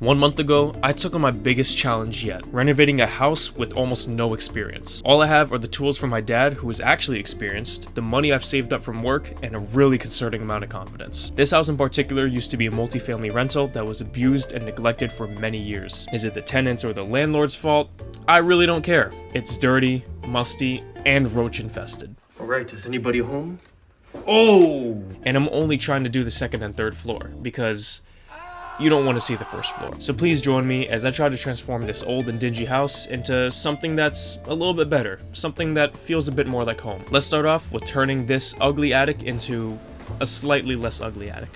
1 month ago, I took on my biggest challenge yet, renovating a house with almost no experience. All I have are the tools from my dad, who is actually experienced, the money I've saved up from work, and a really concerning amount of confidence. This house in particular used to be a multifamily rental that was abused and neglected for many years. Is it the tenants or the landlord's fault? I really don't care. It's dirty, musty, and roach infested. Alright, is anybody home? Oh! And I'm only trying to do the second and third floor, because you don't want to see the first floor. So please join me as I try to transform this old and dingy house into something that's a little bit better, something that feels a bit more like home. Let's start off with turning this ugly attic into a slightly less ugly attic.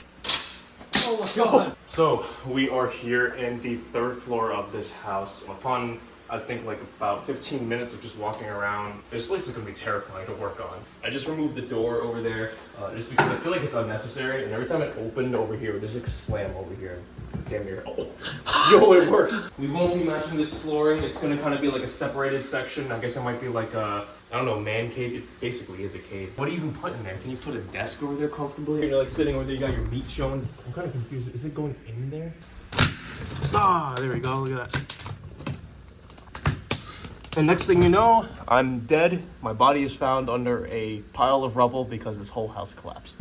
Oh my god! So we are here in the third floor of this house. Upon I think like about 15 minutes of just walking around, this place is gonna be terrifying to work on. I just removed the door over there just because I feel like it's unnecessary, and every time it opened over here, there's like slam over here. Damn near. Oh, yo, it works. We won't be matching this flooring. It's gonna kind of be like a separated section. I guess it might be like a, I don't know, man cave. It basically is a cave. What do you even put in there? Can you put a desk over there comfortably? You're like sitting over there, you got your meat showing. I'm kind of confused. Is it going in there? Ah, there we go. Look at that. And next thing you know, I'm dead. My body is found under a pile of rubble because this whole house collapsed.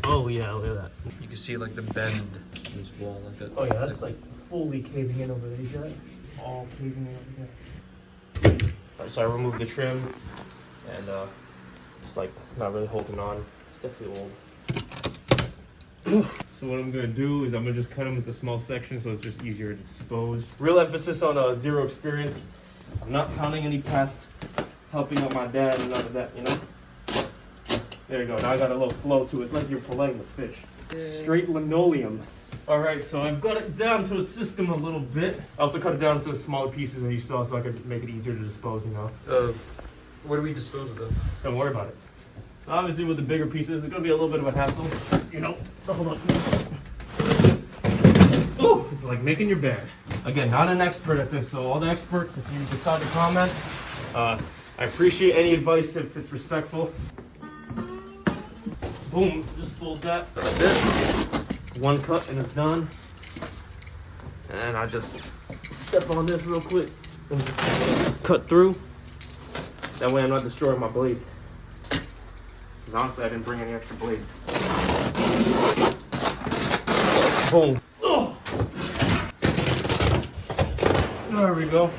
Oh yeah, look at that. You can see like the bend in this wall. Like that. Oh yeah, that's like fully caving in over there. You see that? All caving in over there. So I removed the trim, and it's like not really holding on. It's definitely old. So what I'm gonna do is I'm gonna just cut them into small sections so it's just easier to dispose. Real emphasis on zero experience. I'm not counting any past helping out my dad and none of that, you know? There you go, now I got a little flow to it. It's like you're filleting the fish. Straight linoleum. Alright, so I've got it down to a system a little bit. I also cut it down into smaller pieces as you saw so I could make it easier to dispose, you know? Where do we dispose of them? Don't worry about it. So obviously with the bigger pieces, it's gonna be a little bit of a hassle, you know? Oh, hold on. Ooh, it's like making your bed. Again, not an expert at this, so all the experts, if you decide to comment, I appreciate any advice if it's respectful. Boom, just fold that like this. One cut and it's done. And I just step on this real quick and just cut through. That way I'm not destroying my blade. Because honestly, I didn't bring any extra blades. Boom. There we go.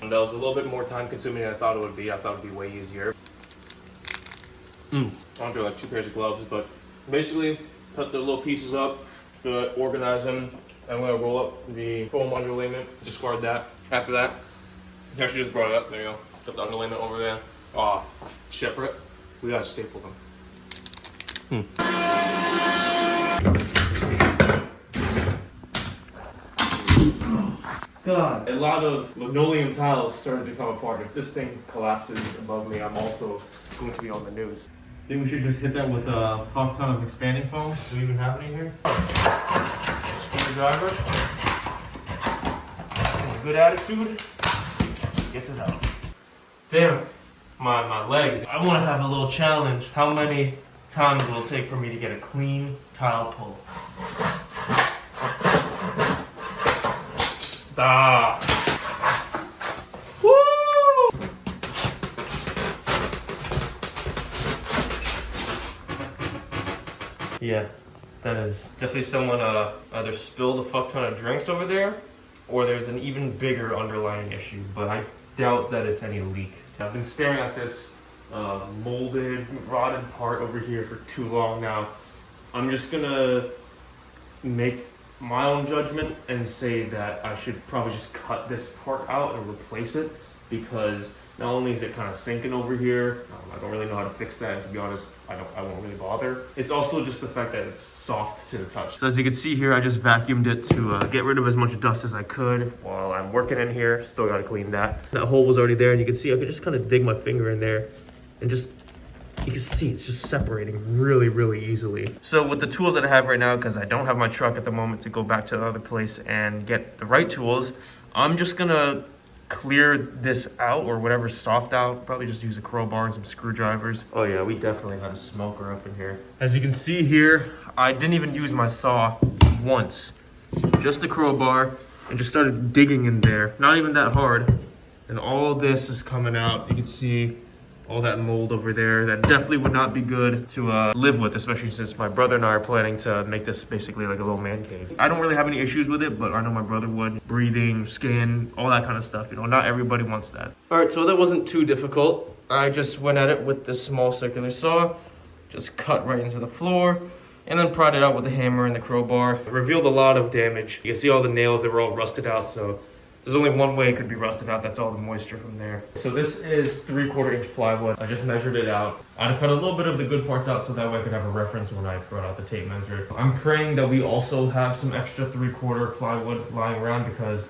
And that was a little bit more time consuming than I thought it would be. I thought it would be way easier. I don't do like 2 pairs of gloves, but basically cut the little pieces up, organize them. I'm gonna roll up the foam underlayment, discard that. After that, I actually just brought it up. There you go. Got the underlayment over there. Shit for it. We gotta staple them. God, a lot of linoleum tiles started to come apart. If this thing collapses above me, I'm also going to be on the news. I think we should just hit that with a fuck ton of expanding foam. Do we even have any here? Screwdriver. Good attitude. Gets it out. Damn, my legs. I want to have a little challenge. How many times will it take for me to get a clean tile pull? Woo! Yeah, that is definitely someone either spilled a fuck ton of drinks over there, or there's an even bigger underlying issue, but I doubt that it's any leak. I've been staring at this molded, rotted part over here for too long now. I'm just gonna make my own judgment and say that I should probably just cut this part out and replace it, because not only is it kind of sinking over here, I don't really know how to fix that, and to be honest, I won't really bother. It's also just the fact that it's soft to the touch. So as you can see here, I just vacuumed it to get rid of as much dust as I could while I'm working in here. Still gotta clean that. That hole was already there, and you can see I could just kind of dig my finger in there and just, you can see it's just separating really, really easily. So with the tools that I have right now, because I don't have my truck at the moment to go back to the other place and get the right tools, I'm just gonna clear this out, or whatever's soft out. Probably just use a crowbar and some screwdrivers. Oh yeah, we definitely had a smoker up in here. As you can see here, I didn't even use my saw once. just the crowbar, and just started digging in there. Not even that hard. And all this is coming out. You can see all that mold over there. That definitely would not be good to live with, especially since my brother and I are planning to make this basically like a little man cave. I don't really have any issues with it, but I know my brother would. Breathing, skin, all that kind of stuff. You know, not everybody wants that. All right, so that wasn't too difficult. I just went at it with this small circular saw, just cut right into the floor, and then pried it out with the hammer and the crowbar. It revealed a lot of damage. You can see all the nails that were all rusted out, so there's only one way it could be rusted out. That's all the moisture from there. So this is 3/4 inch plywood. I just measured it out. I cut a little bit of the good parts out so that way I could have a reference when I brought out the tape measure. I'm praying that we also have some extra 3/4 plywood lying around because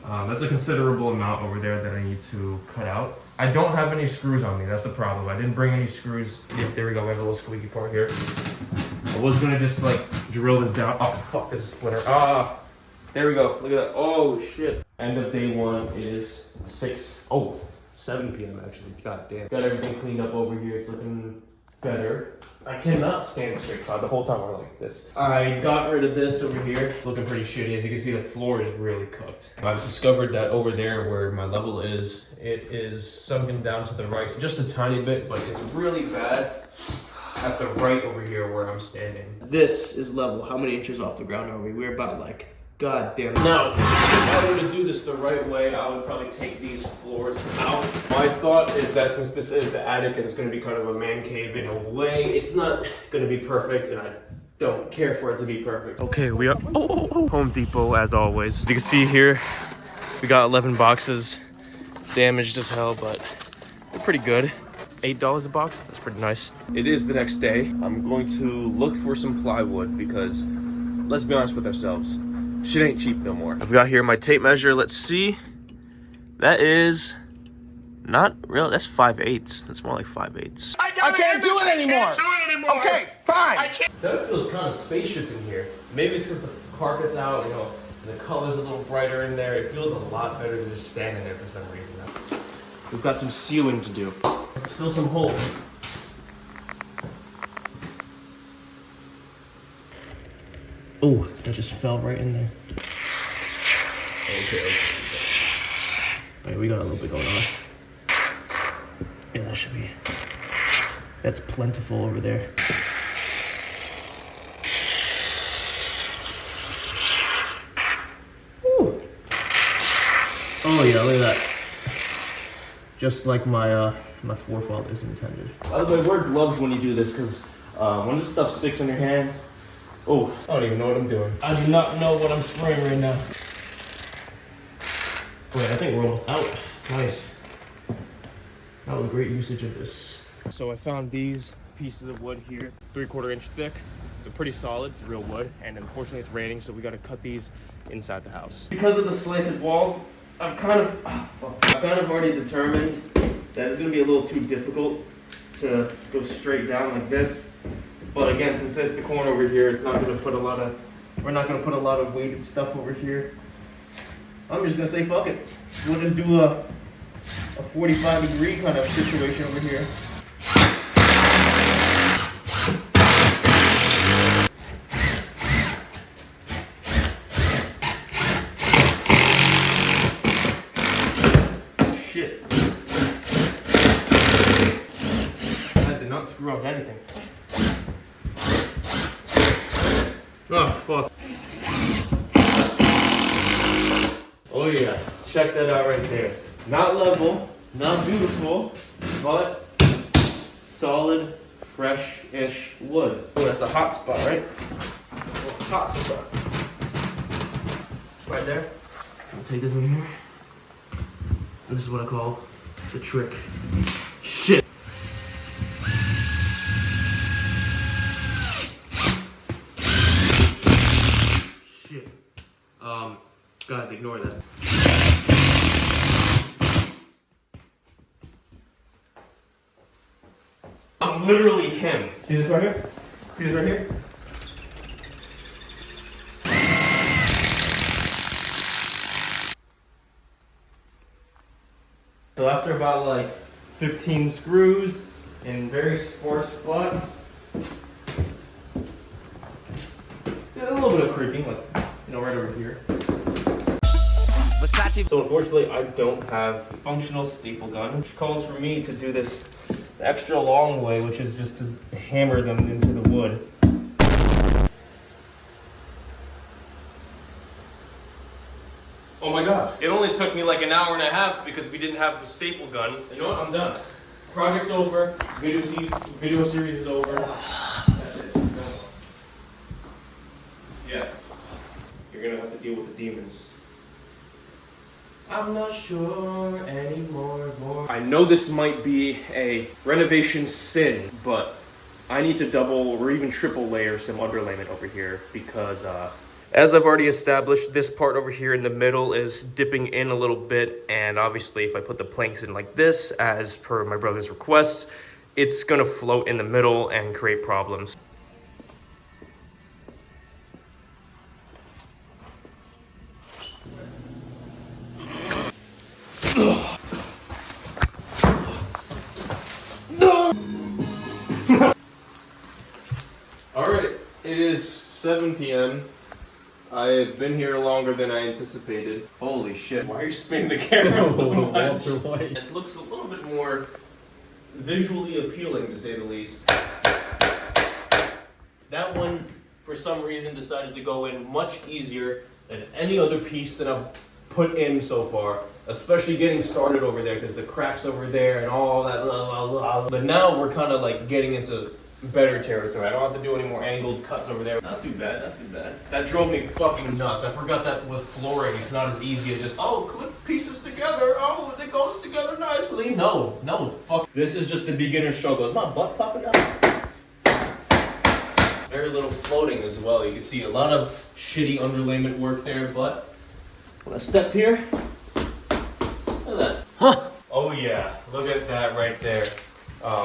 that's a considerable amount over there that I need to cut out. I don't have any screws on me. That's the problem. I didn't bring any screws. Yeah, there we go. We have a little squeaky part here. I was gonna just like drill this down. Oh fuck, there's a splitter. Ah, there we go. Look at that. Oh shit. End of day one is 7 p.m. actually. God damn. Got everything cleaned up over here. It's looking better. I cannot stand straight cloud the whole time I'm like this. I got rid of this over here. Looking pretty shitty. As you can see, the floor is really cooked. I've discovered that over there where my level is, it is sunken down to the right just a tiny bit, but it's really bad at the right over here where I'm standing. This is level. How many inches off the ground are we? We're about like, god damn it. Now, if I were to do this the right way, I would probably take these floors out. My thought is that since this is the attic and it's going to be kind of a man cave in a way, it's not going to be perfect, and I don't care for it to be perfect. Okay, we are Home Depot as always. As you can see here, we got 11 boxes, damaged as hell, but they're pretty good. $8 a box, that's pretty nice. It is the next day. I'm going to look for some plywood because let's be honest with ourselves. Shit ain't cheap no more. I've got here my tape measure. Let's see. That is not real. That's 5/8. That's more like 5/8. I can't do it anymore. Okay, fine. That feels kind of spacious in here. Maybe it's because the carpet's out, you know, the color's a little brighter in there. It feels a lot better than just standing there for some reason. We've got some sealing to do. Let's fill some holes. Oh, that just fell right in there. Okay. Alright, we got a little bit going on. Yeah, that should be. That's plentiful over there. Ooh. Oh yeah, look at that. Just like my my forefathers intended. By the way, wear gloves when you do this, because when this stuff sticks in your hand. Oh, I don't even know what I'm doing. I do not know what I'm spraying right now. Wait, I think we're almost out. Nice. That was a great usage of this. So I found these pieces of wood here, 3/4 inch thick. They're pretty solid, it's real wood, and unfortunately it's raining, so we gotta cut these inside the house. Because of the slanted wall, I've kind of already determined that it's gonna be a little too difficult to go straight down like this. But again, since it's the corner over here, it's not gonna put a lot of, we're not gonna put a lot of weighted stuff over here. I'm just gonna say fuck it. We'll just do a 45-degree kind of situation over here. Shit. That did not screw up anything. Oh, fuck. Oh yeah, check that out right there. Not level, not beautiful, but solid, fresh-ish wood. Oh, that's a hot spot, right? A hot spot. Right there. I'll take this one here. And this is what I call the trick. Shit. Shit. Guys, ignore that. I'm literally him. See this right here? See this right here? So after about like 15 screws in very sparse spots, did a little bit of creaking, like you know, right over here. So unfortunately, I don't have a functional staple gun, which calls for me to do this the extra long way, which is just to hammer them into the wood. Oh my god. It only took me like an hour and a half because we didn't have the staple gun. You know what? I'm done. Project's over. Video series is over. That's it. Yeah. You're gonna have to deal with the demons. I'm not sure anymore. I know this might be a renovation sin, but I need to double or even triple layer some underlayment over here because as I've already established, this part over here in the middle is dipping in a little bit, and obviously if I put the planks in like this, as per my brother's requests, it's gonna float in the middle and create problems. Alright, it is 7 p.m. I've been here longer than I anticipated. Holy shit, why are you spinning the camera so much? Walter White. It looks a little bit more visually appealing, to say the least. That one, for some reason, decided to go in much easier than any other piece that I've put in so far. Especially getting started over there, because the cracks over there and all that blah, blah, blah. But now we're kind of like getting into better territory. I don't have to do any more angled cuts over there. Not too bad, not too bad. That drove me fucking nuts. I forgot that with flooring, it's not as easy as just, oh, clip pieces together, oh, it goes together nicely. No, fuck. This is just the beginner struggle. Is my butt popping out? Very little floating as well. You can see a lot of shitty underlayment work there, but when I step here, look at that. Huh. Oh yeah, look at that right there.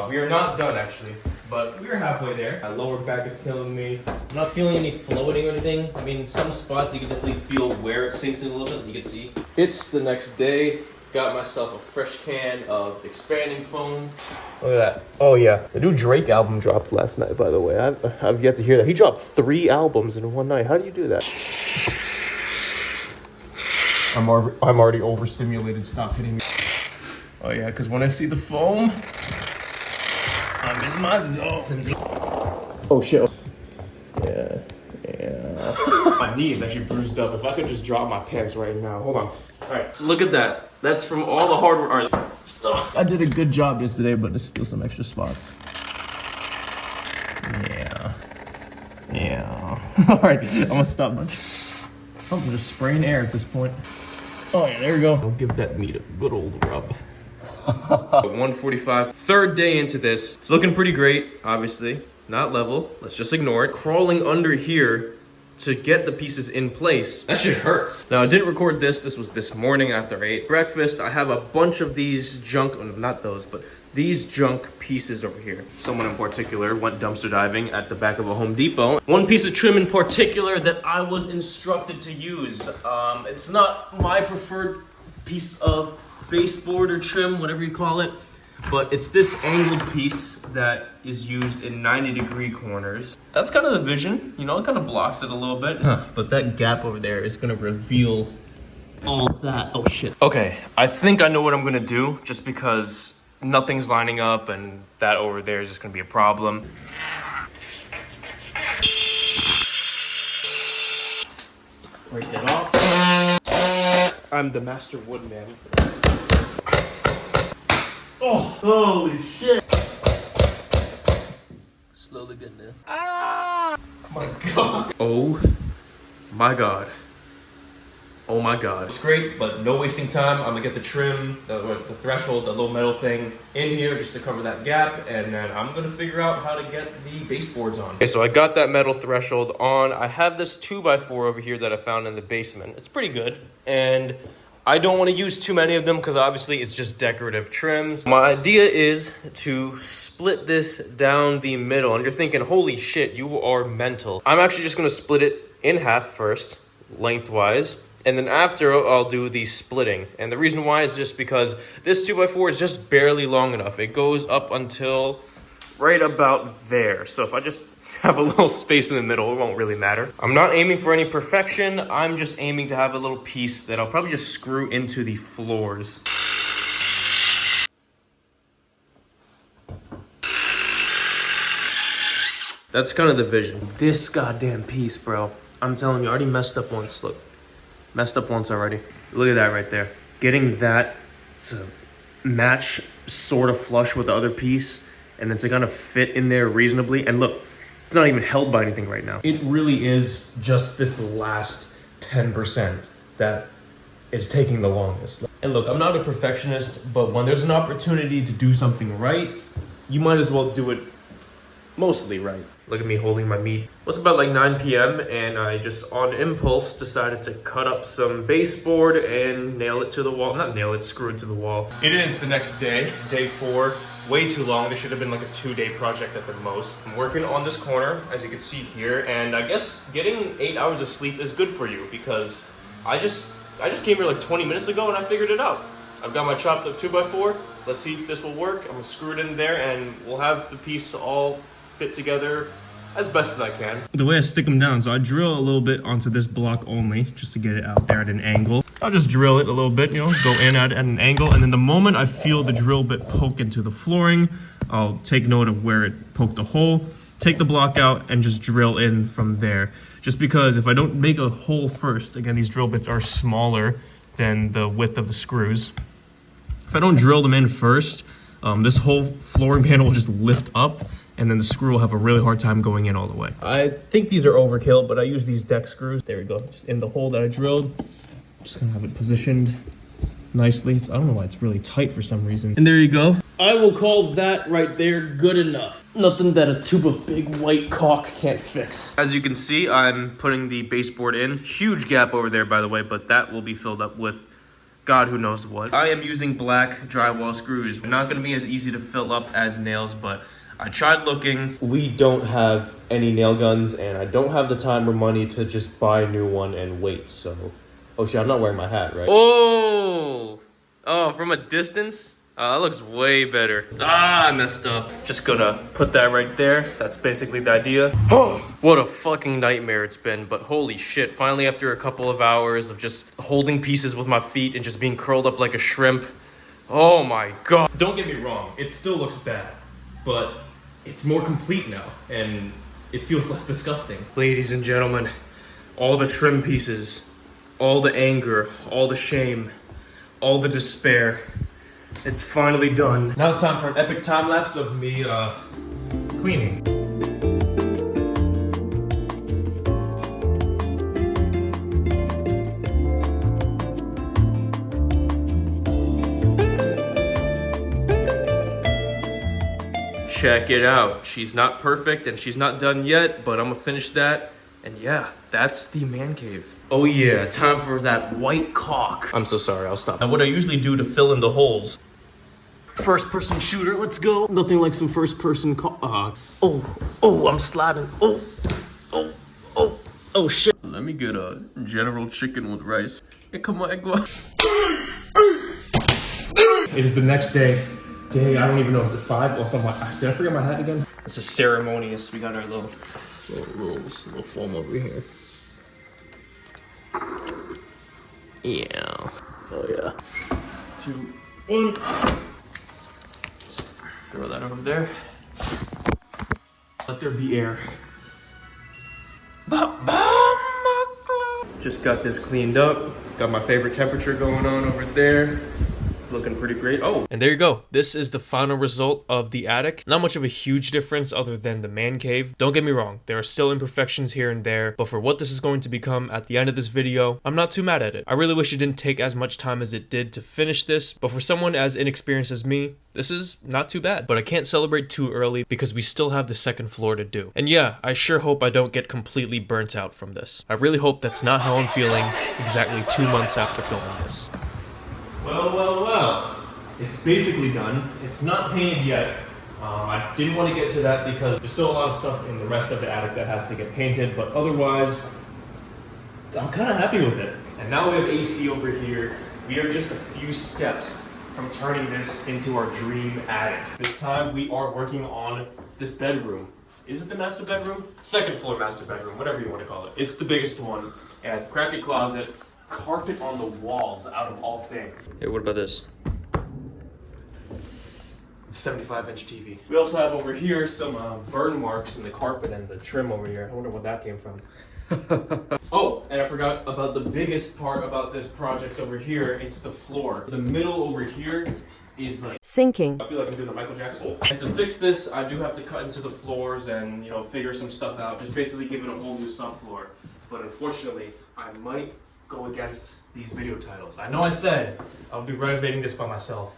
We are not done actually, but we're halfway there. My lower back is killing me. I'm not feeling any floating or anything. I mean, some spots you can definitely feel where it sinks in a little bit, you can see. It's the next day. Got myself a fresh can of expanding foam. Look at that. Oh yeah, the new Drake album dropped last night, by the way. I've yet to hear that. He dropped 3 albums in one night. How do you do that? I'm already overstimulated. Stop hitting me. Oh yeah, because when I see the foam, I'm in my zone. Oh shit. Yeah. My knee is actually bruised up. If I could just drop my pants right now. Hold on. All right, look at that. That's from all the hard work. Right. I did a good job yesterday, but there's still some extra spots. Yeah. All right, I'm gonna stop. I'm just spraying air at this point. Oh yeah, there we go. I'll give that meat a good old rub. 1:45. Third day into this. It's looking pretty great, obviously. Not level. Let's just ignore it. Crawling under here to get the pieces in place. That shit hurts. Now, I didn't record this. This was this morning after I ate breakfast. I have a bunch of these junk, not those, but these junk pieces over here. Someone in particular went dumpster diving at the back of a Home Depot. One piece of trim in particular that I was instructed to use. It's not my preferred piece of baseboard or trim, whatever you call it, but it's this angled piece that is used in 90-degree corners. That's kind of the vision, you know, it kind of blocks it a little bit. But that gap over there is gonna reveal all that. Oh shit. Okay, I think I know what I'm gonna do, just because nothing's lining up and that over there is just gonna be a problem. Break that off. I'm the master woodman. Oh, holy shit. Slowly getting there. Ah! My god. Oh my god. Oh my god. It's great, but no wasting time. I'm gonna get the trim, the threshold, the little metal thing in here just to cover that gap, and then I'm gonna figure out how to get the baseboards on. Okay, so I got that metal threshold on. I have this 2x4 over here that I found in the basement. It's pretty good, and I don't want to use too many of them because obviously it's just decorative trims. My idea is to split this down the middle, and you're thinking, holy shit, you are mental. I'm actually just gonna split it in half first, lengthwise, and then after I'll do the splitting. And the reason why is just because this 2x4 is just barely long enough. It goes up until right about there. So if I just have a little space in the middle. It won't really matter. I'm not aiming for any perfection. I'm just aiming to have a little piece that I'll probably just screw into the floors. That's kind of the vision. This goddamn piece, bro. I'm telling you, I already messed up once. Look, messed up once already. Look at that right there. Getting that to match sort of flush with the other piece and then to kind of fit in there reasonably. And look, it's not even held by anything right now. It really is just this last 10% that is taking the longest. And look, I'm not a perfectionist, but when there's an opportunity to do something right, you might as well do it mostly right. Look at me holding my meat. Well, it's about like 9 p.m. and I just on impulse decided to cut up some baseboard and nail it to the wall. Not nail it, screw it to the wall. It is the next day, day 4. Way too long. This should have been like a 2-day project at the most. I'm working on this corner, as you can see here, and I guess getting 8 hours of sleep is good for you because I just came here like 20 minutes ago and I figured it out. I've got my chopped up 2x4. Let's see if this will work. I'm gonna screw it in there and we'll have the piece all fit together as best as I can. The way I stick them down, so I drill a little bit onto this block only, just to get it out there at an angle. I'll just drill it a little bit, you know, go in at an angle, and then the moment I feel the drill bit poke into the flooring, I'll take note of where it poked a hole, take the block out, and just drill in from there. Just because if I don't make a hole first, again, these drill bits are smaller than the width of the screws. If I don't drill them in first, this whole flooring panel will just lift up, and then the screw will have a really hard time going in all the way. I think these are overkill, but I use these deck screws. There we go, just in the hole that I drilled. Just gonna have it positioned nicely. I don't know why it's really tight for some reason. And there you go. I will call that right there good enough. Nothing that a tube of big white caulk can't fix. As you can see, I'm putting the baseboard in. Huge gap over there, by the way, but that will be filled up with God who knows what. I am using black drywall screws. They're not gonna be as easy to fill up as nails, but I tried looking. We don't have any nail guns, and I don't have the time or money to just buy a new one and wait, so. Oh shit, I'm not wearing my hat, right? Oh, from a distance? That looks way better. I messed up. Just gonna put that right there. That's basically the idea. What a fucking nightmare it's been, but holy shit. Finally, after a couple of hours of just holding pieces with my feet and just being curled up like a shrimp. Oh my God. Don't get me wrong, it still looks bad, but it's more complete now, and it feels less disgusting. Ladies and gentlemen, all the trim pieces, all the anger, all the shame, all the despair, it's finally done. Now it's time for an epic time lapse of me cleaning. Check it out. She's not perfect and she's not done yet, but I'm gonna finish that. And yeah, that's the man cave. Oh yeah, time for that white caulk. I'm so sorry, I'll stop. Now what I usually do to fill in the holes. First person shooter, let's go. Nothing like some first person I'm sliding. Oh shit. Let me get a general chicken with rice. Hey, come on, go. It is the next day. I don't even know if it's 5 or something. Did I forget my hat again? This is ceremonious. We got our little foam over here. Yeah. Oh yeah. 2, 1. Just throw that over there. Let there be air. Just got this cleaned up. Got my favorite temperature going on over there. Looking pretty great. Oh, and there you go. This is the final result of the attic. Not much of a huge difference other than the man cave. Don't get me wrong, there are still imperfections here and there, but for what this is going to become at the end of this video, I'm not too mad at it. I really wish it didn't take as much time as it did to finish this, but for someone as inexperienced as me, this is not too bad. But I can't celebrate too early because we still have the second floor to do. And yeah, I sure hope I don't get completely burnt out from this. I really hope that's not how I'm feeling exactly 2 months after filming this. Well. It's basically done. It's not painted yet. I didn't want to get to that because there's still a lot of stuff in the rest of the attic that has to get painted, but otherwise, I'm kind of happy with it. And now we have AC over here. We are just a few steps from turning this into our dream attic. This time we are working on this bedroom. is it the master bedroom? Second floor master bedroom, whatever you want to call it. It's the biggest one. It has a crappy closet, carpet on the walls out of all things. Hey, what about this? 75-inch TV. We also have over here some burn marks in the carpet and the trim over here. I wonder where that came from. Oh, and I forgot about the biggest part about this project over here. It's the floor. The middle over here is like sinking. I feel like I'm doing a Michael Jackson. Oh. And to fix this, I do have to cut into the floors and, you know, figure some stuff out. Just basically give it a whole new subfloor. But unfortunately, I might go against these video titles. I know I said I'll be renovating this by myself,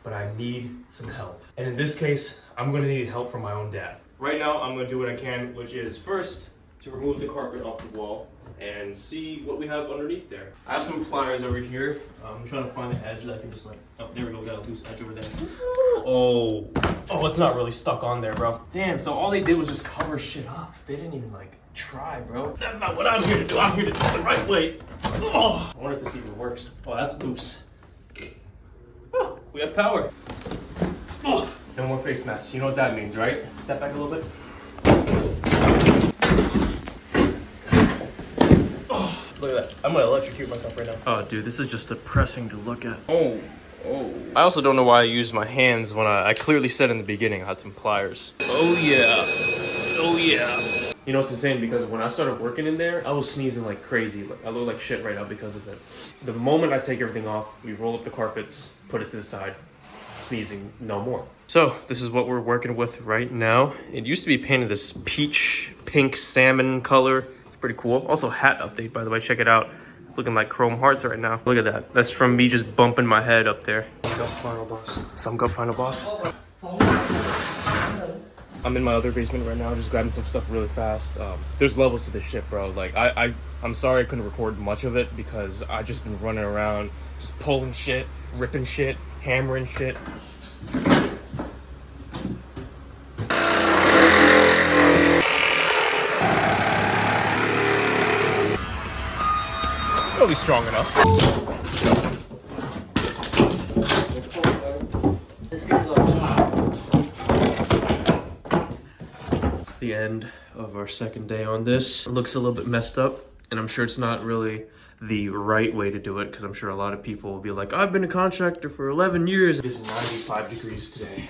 but I need some help. And in this case, I'm gonna need help from my own dad. Right now, I'm gonna do what I can, which is first to remove the carpet off the wall and see what we have underneath there. I have some pliers over here. I'm trying to find an edge that I can just like, oh, there we go, got a loose edge over there. Oh, it's not really stuck on there, bro. Damn, so all they did was just cover shit up. They didn't even like try, bro. That's not what I'm here to do. I'm here to do it the right way. Oh, I wonder if this even works. Oh, that's loose. Oh, we have power. Oh, no more face masks. You know what that means, right? Step back a little bit. Look at that. I'm gonna electrocute myself right now. Oh, dude, this is just depressing to look at. Oh. I also don't know why I used my hands when I clearly said in the beginning I had some pliers. Oh yeah. You know, it's insane because when I started working in there, I was sneezing like crazy. Like, I look like shit right now because of it. The moment I take everything off, we roll up the carpets, put it to the side, sneezing no more. So this is what we're working with right now. It used to be painted this peach, pink, salmon color. Pretty cool. Also hat update, by the way. Check it out. Looking like chrome hearts right now. Look at that. That's from me just bumping my head up there. Some gut final boss. I'm in my other basement right now, just grabbing some stuff really fast. There's levels to this shit, bro. Like I'm sorry I couldn't record much of it because I just been running around, just pulling shit, ripping shit, hammering shit. It'll be strong enough. It's the end of our second day on this. It looks a little bit messed up, and I'm sure it's not really the right way to do it because I'm sure a lot of people will be like, I've been a contractor for 11 years. It is 95 degrees today.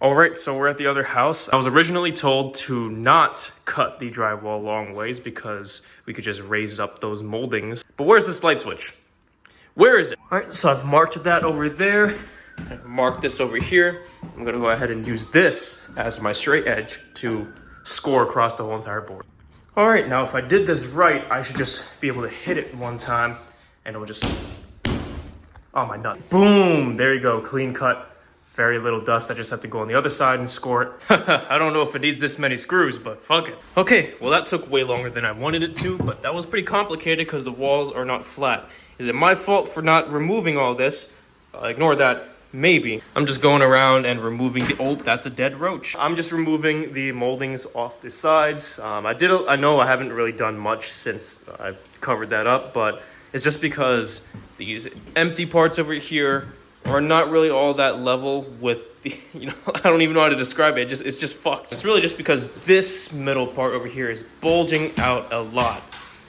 Alright, so we're at the other house. I was originally told to not cut the drywall long ways because we could just raise up those moldings. But where's this light switch? Where is it? Alright, so I've marked that over there. I've marked this over here. I'm gonna go ahead and use this as my straight edge to score across the whole entire board. Alright, now if I did this right, I should just be able to hit it one time and it will just... Oh my nut. Boom! There you go, clean cut. Very little dust. I just have to go on the other side and score it. I don't know if it needs this many screws, but fuck it. Okay, well that took way longer than I wanted it to, but that was pretty complicated because the walls are not flat. Is it my fault for not removing all this? Ignore that. Maybe. I'm just going around and removing the... Oh, that's a dead roach. I'm just removing the moldings off the sides. I know I haven't really done much since I covered that up, but it's just because these empty parts over here are not really all that level with the, you know, I don't even know how to describe it. It's just fucked. It's really just because this middle part over here is bulging out a lot.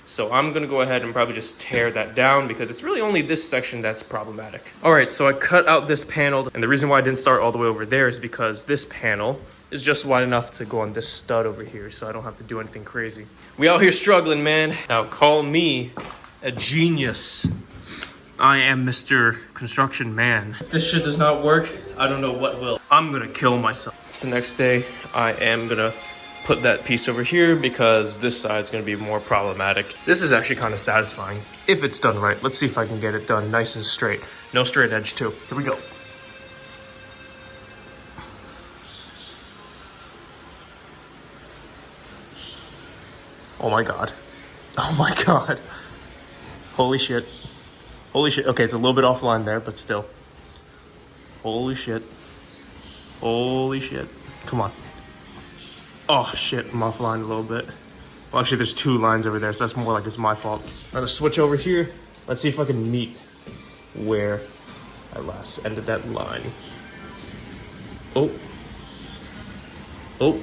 So I'm gonna go ahead and probably just tear that down because it's really only this section that's problematic. All right, so I cut out this panel, and the reason why I didn't start all the way over there is because this panel is just wide enough to go on this stud over here, so I don't have to do anything crazy. We out here struggling, man. Now call me a genius. I am Mr. Construction Man. If this shit does not work, I don't know what will. I'm gonna kill myself. It's the next day. I am gonna put that piece over here because this side's gonna be more problematic. This is actually kind of satisfying if it's done right. Let's see if I can get it done nice and straight. No straight edge too. Here we go. Oh my God. Oh my God. Holy shit. Holy shit. Okay, it's a little bit offline there, but still. Holy shit. Holy shit. Come on. Oh shit, I'm offline a little bit. Well, actually, there's 2 lines over there, so that's more like it's my fault. I'm gonna switch over here. Let's see if I can meet where I last ended that line. Oh. Oh.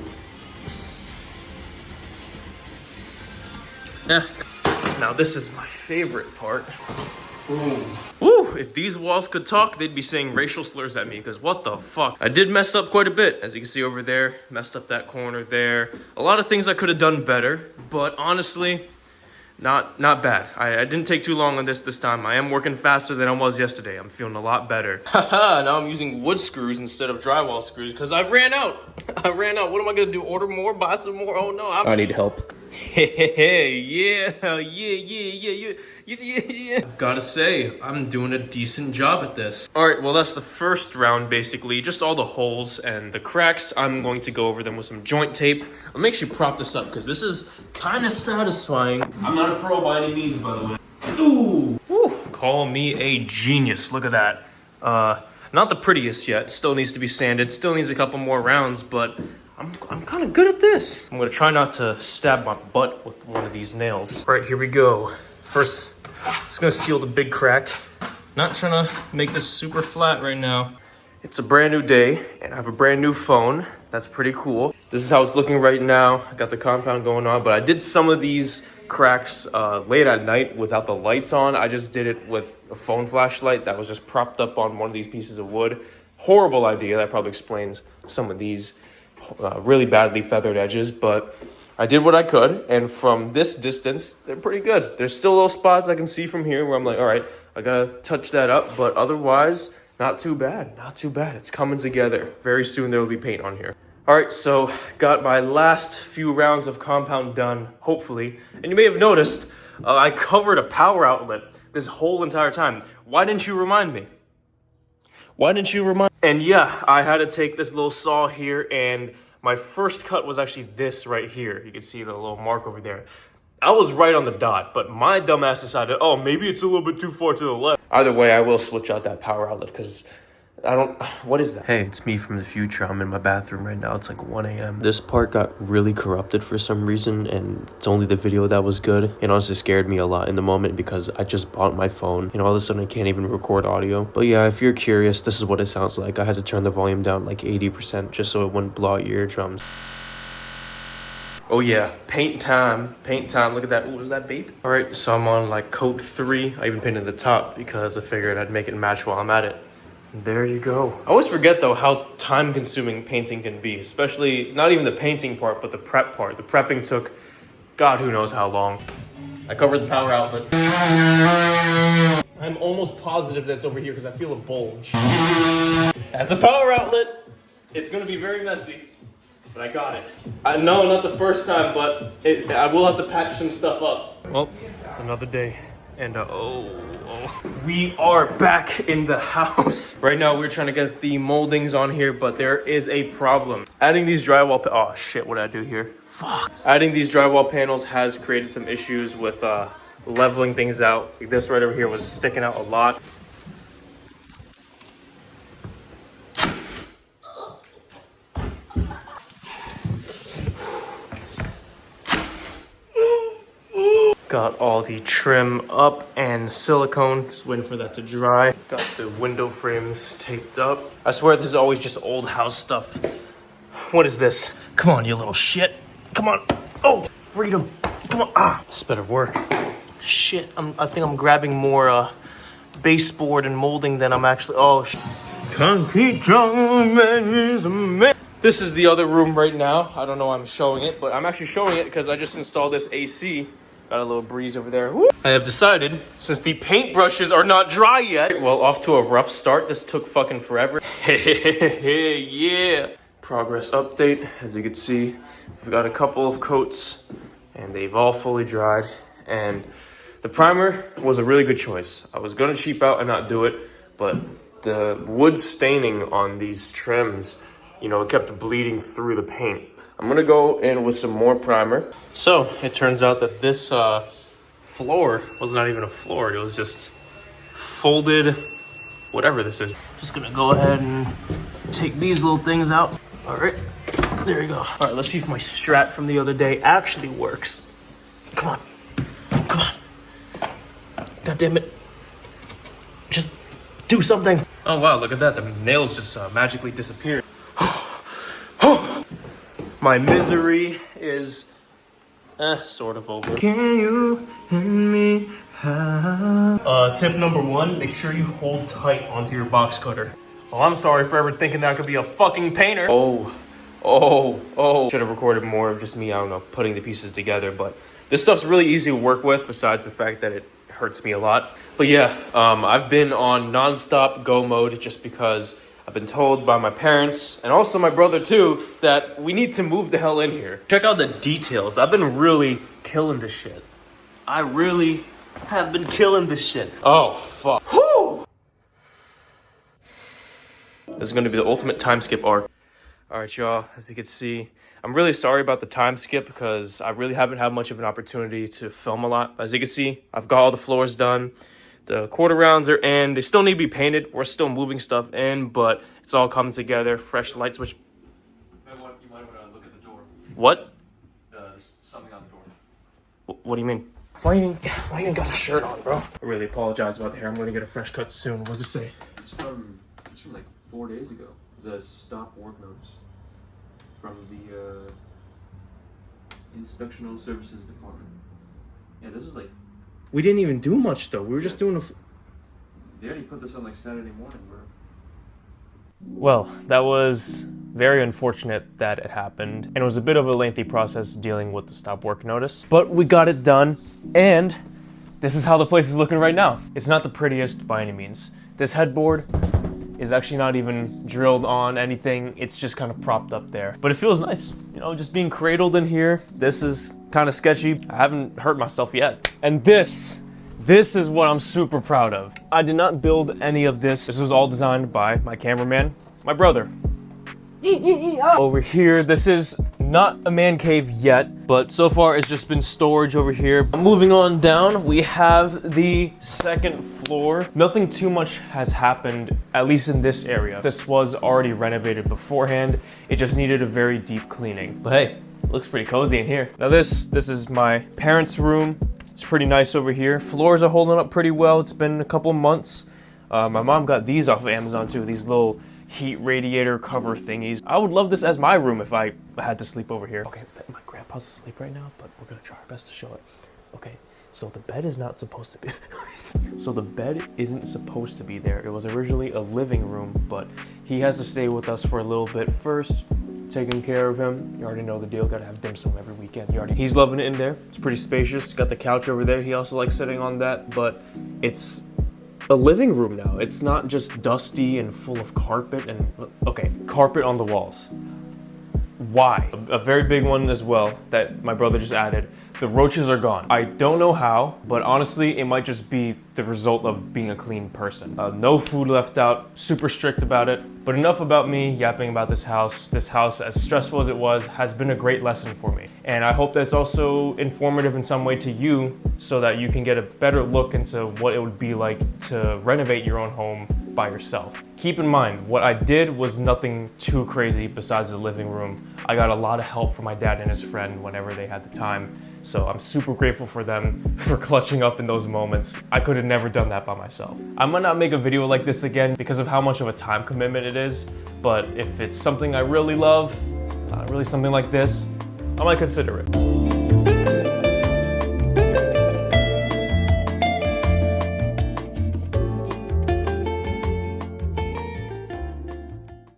Yeah. Now this is my favorite part. Ooh. Woo! If these walls could talk, they'd be saying racial slurs at me, because what the fuck? I did mess up quite a bit, as you can see over there. Messed up that corner there. A lot of things I could have done better, but honestly, not bad. I didn't take too long on this time. I am working faster than I was yesterday. I'm feeling a lot better. Haha, now I'm using wood screws instead of drywall screws, because I ran out. I ran out. What am I going to do? Order more? Buy some more? Oh no, I need help. Hey, yeah. I've got to say, I'm doing a decent job at this. All right, well, that's the first round, basically. Just all the holes and the cracks. I'm going to go over them with some joint tape. I'll make sure you prop this up, because this is kind of satisfying. I'm not a pro by any means, by the way. Ooh, woo. Call me a genius. Look at that. Not the prettiest yet. Still needs to be sanded. Still needs a couple more rounds, but I'm kind of good at this. I'm going to try not to stab my butt with one of these nails. All right, here we go. First, just gonna seal the big crack. Not trying to make this super flat right now. It's a brand new day, and I have a brand new phone. That's pretty cool. This is how it's looking right now. I got the compound going on, but I did some of these cracks late at night without the lights on. I just did it with a phone flashlight that was just propped up on one of these pieces of wood. Horrible idea. That probably explains some of these really badly feathered edges, but I did what I could, and from this distance, they're pretty good. There's still little spots I can see from here where I'm like, all right, I gotta touch that up, but otherwise, not too bad, not too bad. It's coming together. Very soon there will be paint on here. All right, so got my last few rounds of compound done, hopefully. And you may have noticed, I covered a power outlet this whole entire time. Why didn't you remind me? Why didn't you remind me? And yeah, I had to take this little saw here, and my first cut was actually this right here. You can see the little mark over there. I was right on the dot, but my dumbass decided, oh, maybe it's a little bit too far to the left. Either way, I will switch out that power outlet, because I don't, what is that? Hey, it's me from the future. I'm in my bathroom right now. It's like 1 a.m. This part got really corrupted for some reason, and it's only the video that was good. It honestly scared me a lot in the moment because I just bought my phone, and all of a sudden I can't even record audio. But yeah, if you're curious, this is what it sounds like. I had to turn the volume down like 80% just so it wouldn't blow out your eardrums. Oh yeah, paint time, paint time. Look at that. Ooh, is that babe? All right, so I'm on like coat 3. I even painted the top because I figured I'd make it match while I'm at it. There you go. I always forget though how time consuming painting can be, especially not even the painting part, but the prep part. The prepping took God who knows how long. I covered the power outlet. I'm almost positive that's over here because I feel a bulge. That's a power outlet. It's gonna be very messy, but I got it. I know, not the first time, but I will have to patch some stuff up. Well, it's another day. And we are back in the house. Right now, we're trying to get the moldings on here, but there is a problem. Adding these drywall, oh shit, what did I do here? Fuck. Adding these drywall panels has created some issues with leveling things out. Like this right over here was sticking out a lot. Got all the trim up and silicone, just waiting for that to dry. Got the window frames taped up. I swear this is always just old house stuff. What is this? Come on, you little shit. Come on. Oh, freedom. Come on. Ah, this better work. Shit, I think I'm grabbing more baseboard and molding than I'm actually, oh shit. Concrete jungle is a man. This is the other room right now. I don't know why I'm showing it, but I'm actually showing it because I just installed this AC. Got a little breeze over there. Woo! I have decided, since the paintbrushes are not dry yet, well, off to a rough start. This took fucking forever. Hey, yeah. Progress update. As you can see, we've got a couple of coats, and they've all fully dried. And the primer was a really good choice. I was gonna cheap out and not do it, but the wood staining on these trims, you know, it kept bleeding through the paint. I'm gonna go in with some more primer. So it turns out that this floor was not even a floor. It was just folded, whatever this is. Just gonna go ahead and take these little things out. All right, there you go. All right, let's see if my strat from the other day actually works. Come on. Come on. God damn it. Just do something. Oh wow, look at that. The nails just magically disappeared. My misery is sort of over. Can you hand me tip number 1, make sure you hold tight onto your box cutter. Well, I'm sorry for ever thinking that I could be a fucking painter. Oh. Should have recorded more of just me, I don't know, putting the pieces together, but this stuff's really easy to work with besides the fact that it hurts me a lot. But yeah, I've been on non-stop go mode just because I've been told by my parents and also my brother too that we need to move the hell in here. Check out the details. I've been really killing this shit. I really have been killing this shit. Oh, fuck. Whew! This is gonna be the ultimate time skip arc. All right, y'all, as you can see, I'm really sorry about the time skip because I really haven't had much of an opportunity to film a lot. As you can see, I've got all the floors done. The quarter rounds are in. They still need to be painted. We're still moving stuff in, but it's all coming together. Fresh light switch. You might want to look at the door. What? Something on the door. What do you mean? Why you ain't got a shirt on, bro? I really apologize about the hair. I'm gonna get a fresh cut soon. What does it say? It's from like 4 days ago. It's a stop work notice from the Inspectional Services Department. Yeah, this was like... We didn't even do much, though. We were just doing They already put this on like Saturday morning, bro. Well, that was very unfortunate that it happened, and it was a bit of a lengthy process dealing with the stop work notice. But we got it done, and this is how the place is looking right now. It's not the prettiest by any means. This headboard is actually not even drilled on anything. It's just kind of propped up there. But it feels nice, you know, just being cradled in here. This is kind of sketchy. I haven't hurt myself yet. And this is what I'm super proud of. I did not build any of this. This was all designed by my cameraman, my brother. Over here, this is not a man cave yet, but so far it's just been storage over here. Moving on down, we have the second floor. Nothing too much has happened, at least in this area. This was already renovated beforehand. It just needed a very deep cleaning. But hey, it looks pretty cozy in here. Now this is my parents' room. It's pretty nice over here. Floors are holding up pretty well. It's been a couple months. My mom got these off of Amazon too, these little heat radiator cover thingies. I would love this as my room if I had to sleep over here. Okay, my grandpa's asleep right now, but we're gonna try our best to show it. Okay, so the bed is not supposed to be, so the bed isn't supposed to be there. It was originally a living room, but he has to stay with us for a little bit first, taking care of him. You already know the deal, gotta have dim sum every weekend. He's loving it in there. It's pretty spacious. Got the couch over there. He also likes sitting on that, but it's a living room now. It's not just dusty and full of carpet and, okay, carpet on the walls. Why? A very big one as well that my brother just added. The roaches are gone. I don't know how, but honestly, it might just be the result of being a clean person. No food left out, super strict about it. But enough about me yapping about this house. This house, as stressful as it was, has been a great lesson for me. And I hope that's also informative in some way to you so that you can get a better look into what it would be like to renovate your own home by yourself. Keep in mind, what I did was nothing too crazy besides the living room. I got a lot of help from my dad and his friend whenever they had the time. So I'm super grateful for them for clutching up in those moments. I could have never done that by myself. I might not make a video like this again because of how much of a time commitment it is, but if it's something I really love, really something like this, I might consider it.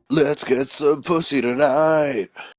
Let's get some pussy tonight.